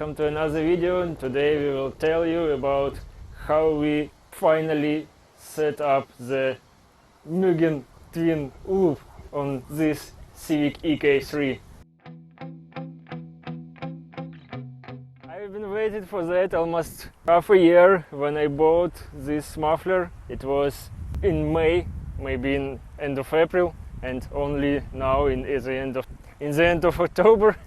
welcome to another video, and today we will tell you about how we finally set up the Mugen twin loop on this Civic EK3. I've been waiting for that almost half a year. When I bought this muffler, it was in May, maybe in end of April, and only now in the end of October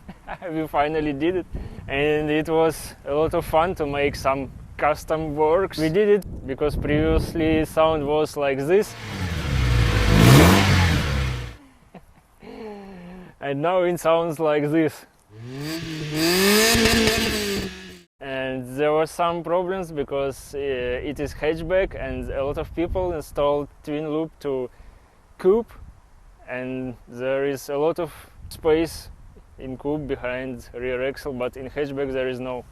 we finally did it, and it was a lot of fun to make some custom works. We did it because previously sound was like this and now it sounds like this. And there were some problems because it is hatchback and a lot of people installed twin loop to coupe, and there is a lot of space in coupe behind rear axle, but in hatchback there is no.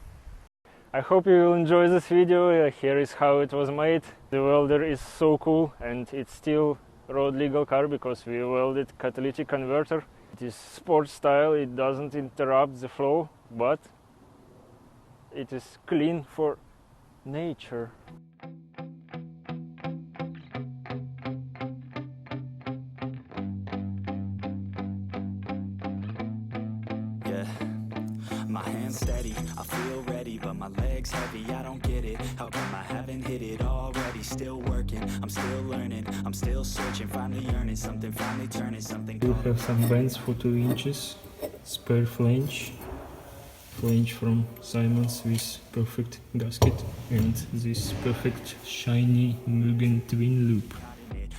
I hope you will enjoy this video. Here is how it was made. The welder is so cool, and it's still road legal car because we welded catalytic converter. It is sport style, it doesn't interrupt the flow, but it is clean for nature. My hands steady, I feel ready, but my legs heavy, I don't get it. How come I haven't hit it already? Still working, I'm still learning, I'm still searching, finally earning something, finally turning something. We have some bands for 2 inches, spare flange from Simon's with perfect gasket, and this perfect shiny Mugen twin loop.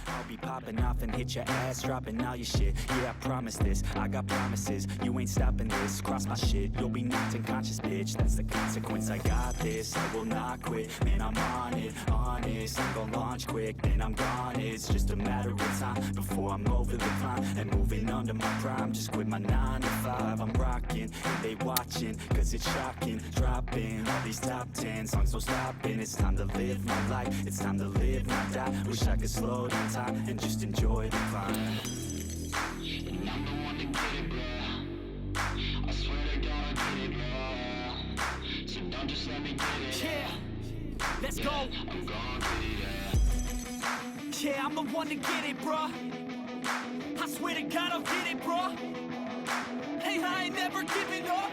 I'll be popping off and hit your ass, dropping all your shit. Yeah, I promise this, I got promises. You ain't stopping this, cross my shit, you'll be knocked unconscious, bitch. That's the consequence, I got this, I will not quit. Man, I'm on it, honest. I'm gonna launch quick, then I'm gone. It's just a matter of time before I'm over the climb and moving under my prime. Just quit my 9 to 5, I'm rocking, and they watching, cause it's shocking. Dropping all these top 10 songs, no stopping. It's time to live my life, it's time to live, not die. Wish I could slow down time and just enjoy the climb. And I'm the one to get it, bro. I swear to God I get it, bro. So don't just let me get it. Yeah, let's go. I'm gonna get it, yeah. I'm the one to get it, bro. I swear to God I'll get it, bro. Hey, I ain't never giving up.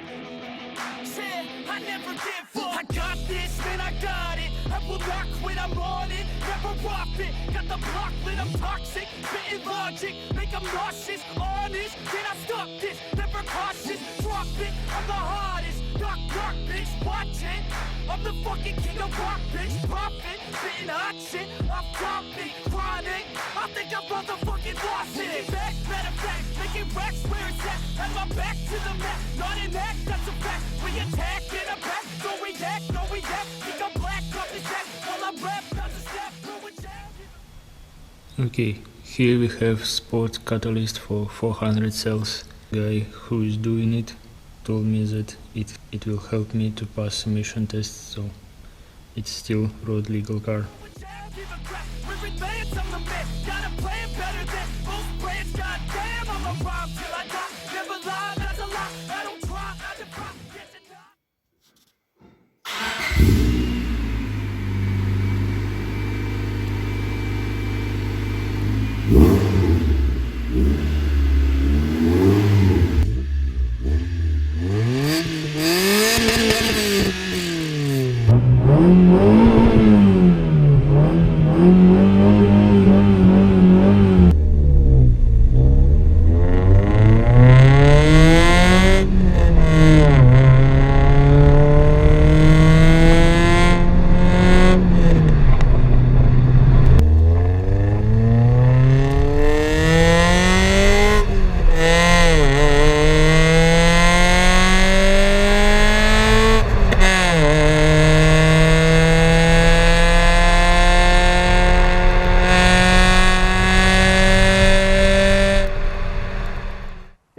Yeah, I never give up. I got this, man, I got it. I will not quit, I'm on it. Never off it. Got the block lit, I'm toxic. Spitting logic, make them nauseous. Honest, can I stop this? Never cautious, drop it. I'm the hottest. Knock, knock, bitch, watching. I'm the fucking king of rock, bitch. Profit, spitting hot shit. Off topic, chronic. I think I'm motherfucking lost it. Back, matter of fact, making racks where it's at. Have my back to the mat, not an act, that's a fact. We attack in a back, no react, no react. Think I'm black, up his neck, while I rap, not a step, throw it down. Okay, here we have sport catalyst for 400 cells. Guy who is doing it told me that it will help me to pass emission tests, so it's still road legal car.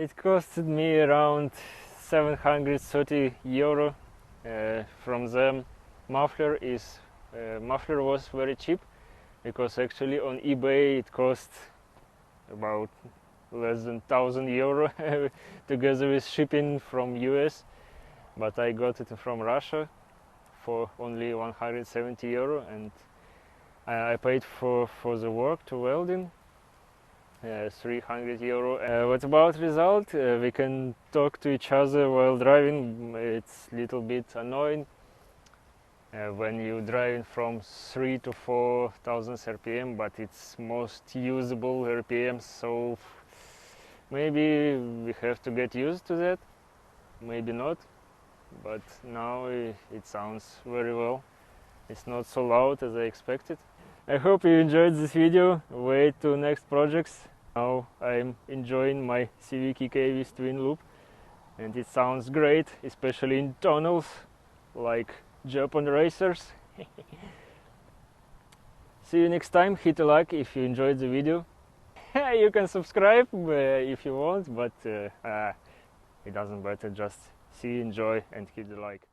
It costed me around 730 euro. From them, muffler was very cheap, because actually on eBay it cost about less than 1,000 euro together with shipping from US. but I got it from Russia for only 170 euro, and I paid for the work to welding 300 euro. What about result? We can talk to each other while driving. It's a little bit annoying when you driving from 3 to 4,000 RPM, but it's most usable RPM, so maybe we have to get used to that, maybe not, but now it sounds very well. It's not so loud as I expected. I hope you enjoyed this video. Wait to next projects. Now I'm enjoying my Civic EK with twin loop, and it sounds great, especially in tunnels like Japan racers. See you next time. Hit a like if you enjoyed the video. You can subscribe if you want, but it doesn't matter. Just see, enjoy, and hit the like.